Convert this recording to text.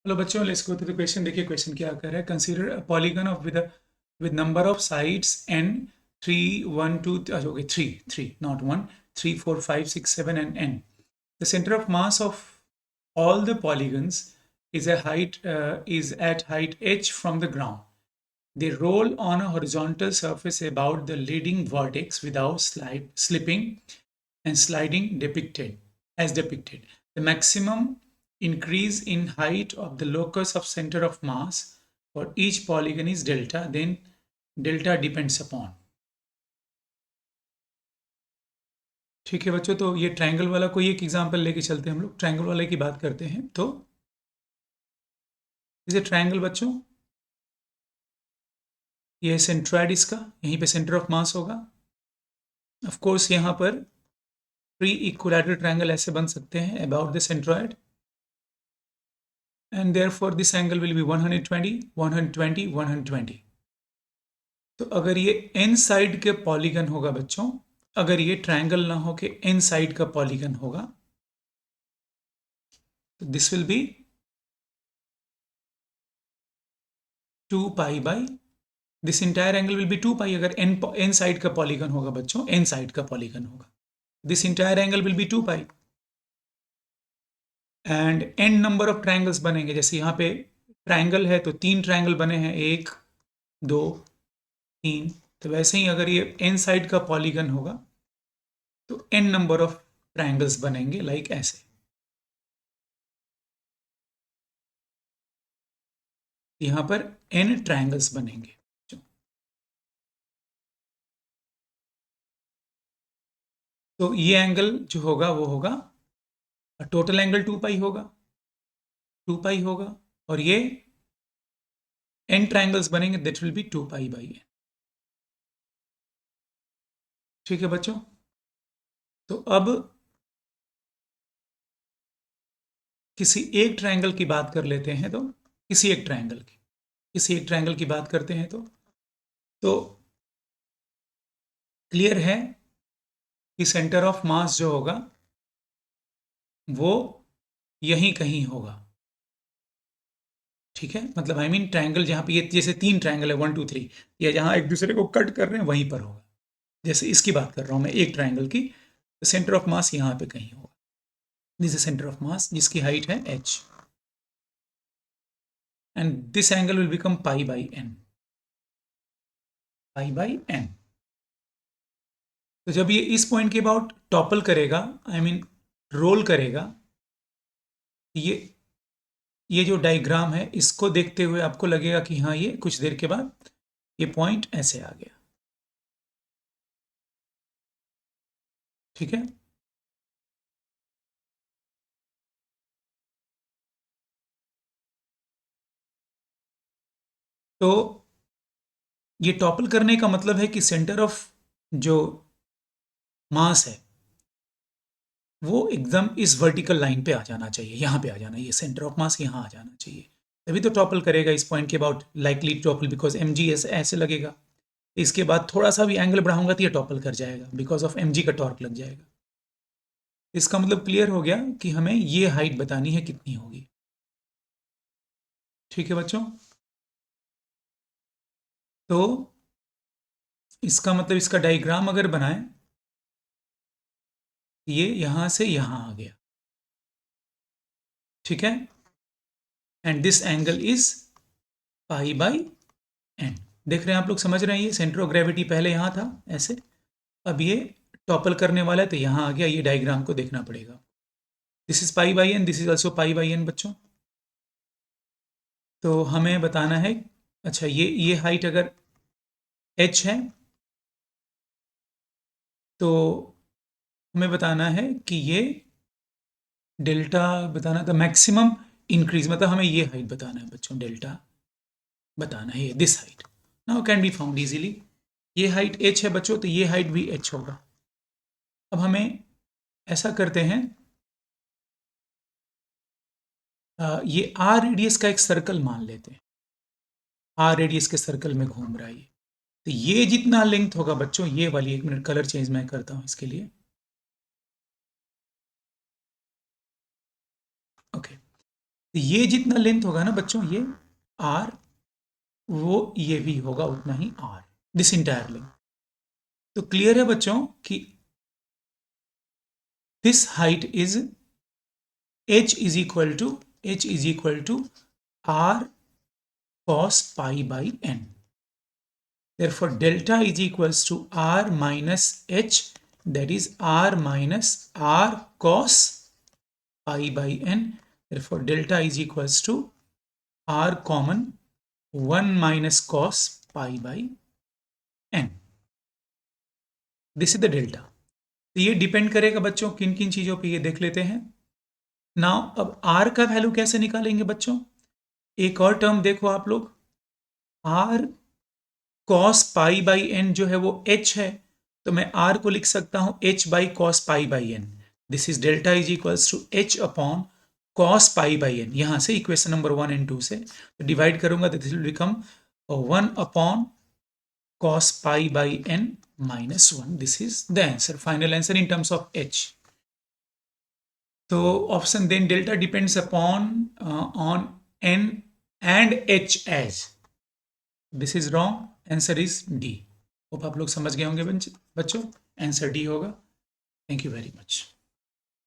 Hello बच्चों, let's go to the question. देखिए question क्या कर रहा है। Consider a polygon of with number of sides n 3 1 2 okay 3 not 1 3 4 5 6 7 and n. The center of mass of all the polygons is at height h from the ground. They roll on a horizontal surface about the leading vertex without slipping and sliding depicted. The maximum increase in height of the locus of center of mass for each polygon is delta, then delta depends upon. ठीक है बच्चों, तो ये triangle वाला कोई एक example लेके चलते हैं। हम लोग ट्रायंगल वाले की बात करते हैं। तो इसे ट्रायंगल बच्चों, ये सेंट्रॉइड इसका, यहीं पे सेंटर ऑफ मास होगा। ऑफ कोर्स यहाँ पर प्री इक्विलैटरल ट्रायंगल ऐसे बन सकते हैं about the centroid, and therefore this angle will be 120 120 120। तो अगर ये n साइड के पॉलीगन होगा बच्चों, अगर ये ट्रायंगल ना हो के n साइड का पॉलीगन होगा, तो this will be 2 pi by this entire angle will be 2 पाई। अगर n साइड का पॉलीगन होगा बच्चों, n साइड का पॉलीगन होगा, this entire angle will be 2 pi. And n number of triangles बनेंगे। जैसे यहाँ पे ट्रायंगल है तो 3 ट्रायंगल बने हैं, 1 2 3। तो वैसे ही अगर ये n साइड का पॉलीगन होगा तो n नंबर ऑफ ट्रायंगल्स बनेंगे, लाइक ऐसे। यहां पर n ट्रायंगल्स बनेंगे। तो ये एंगल जो होगा वो होगा, टोटल एंगल 2 पाई होगा, 2 पाई होगा। और ये n ट्रायंगल्स बनेंगे, that will be 2 pi by n। ठीक है बच्चों, तो अब किसी एक ट्रायंगल की बात कर लेते हैं। तो किसी एक ट्रायंगल की बात करते हैं। तो क्लियर है कि सेंटर ऑफ मास जो होगा वो यहीं कहीं होगा। ठीक है, मतलब आई मीन ट्रायंगल जहां पे ये जैसे 3 ट्रायंगल है 1 2 3, या जहां एक दूसरे को कट कर रहे हैं वहीं पर होगा। जैसे इसकी बात कर रहा हूं मैं, एक ट्रायंगल की, तो सेंटर ऑफ मास यहां पे कहीं होगा। This is centre of mass जिसकी हाइट है h, and this angle will become pi by n, pi by n। तो जब ये इस पॉइंट के अबाउट टॉपल करेगा, आई मीन रोल करेगा, ये जो डायग्राम है इसको देखते हुए आपको लगेगा कि हाँ ये कुछ देर के बाद ये पॉइंट ऐसे आ गया। ठीक है, तो ये टॉपल करने का मतलब है कि सेंटर ऑफ जो मास है वो एकदम इस वर्टिकल लाइन पे आ जाना चाहिए, यहां पे आ जाना, ये सेंटर ऑफ मास यहां आ जाना चाहिए, तभी तो टॉपल करेगा इस पॉइंट के about. Likely topple because M G ऐसे लगेगा। इसके बाद थोड़ा सा भी एंगल बढ़ाऊंगा तो ये टॉपल कर जाएगा, बिकॉज ऑफ एम जी का टॉर्क लग जाएगा। इसका मतलब क्लियर हो गया कि हमें ये हाइट बतानी है कितनी होगी। ठीक है बच्चों, तो इसका मतलब इसका डायग्राम अगर बनाएं, ये यहां से यहां आ गया। ठीक है, and this angle is pi by N. देख रहे हैं आप लोग, समझ रहे हैं? ये सेंटर ऑफ ग्रेविटी पहले यहां था ऐसे, अब ये टॉपल करने वाला है तो यहां आ गया। ये डायग्राम को देखना पड़ेगा। This is pi by N, this is also pi by N बच्चों। तो हमें बताना है, अच्छा ये हाइट अगर h है तो हमें बताना है कि ये डेल्टा बताना था, मैक्सिमम इंक्रीज, मतलब हमें ये हाइट बताना है बच्चों, डेल्टा बताना है। This height now can be found easily. ये हाइट h है बच्चों, तो ये हाइट भी h होगा। अब हमें ऐसा करते हैं, ये r रेडियस का एक सर्कल मान लेते हैं। r रेडियस के सर्कल में घूम रहा है ये, तो ये जितना लेंथ होगा बच्चों, ये वाली, एक मिनट कलर चेंज मैं करता हूं इसके लिए। ओके, तो ये जितना लेंथ होगा ना बच्चों, ये r, वो ये भी होगा उतना ही r, दिस इंटायर लेंथ। तो क्लियर है बच्चों कि this height is h is equal to r cos pi by n. Therefore, delta is equals to r minus h, that is r minus r cos pi by n. Therefore, delta is equals to r common 1 minus cos pi by n. This is the delta. तो ये depend करेगा बच्चों किन किन चीजों पे, ये देख लेते हैं। नाउ अब r का वैल्यू कैसे निकालेंगे बच्चों? एक और टर्म देखो आप लोग, r cos pi by n जो है वो h है, तो मैं r को लिख सकता हूं h by cos pi by n। This is delta is equals to h upon cos pi by n। यहां से इक्वेशन नंबर 1 एंड 2 से डिवाइड करूंगा तो this will become 1 upon cos pi by n minus 1. This is the answer, final answer in terms of h. So option then delta depends upon on n and h as. This is wrong. Answer is D. Hope आप लोग समझ गए होंगे बच्चों, answer D होगा। Thank you very much.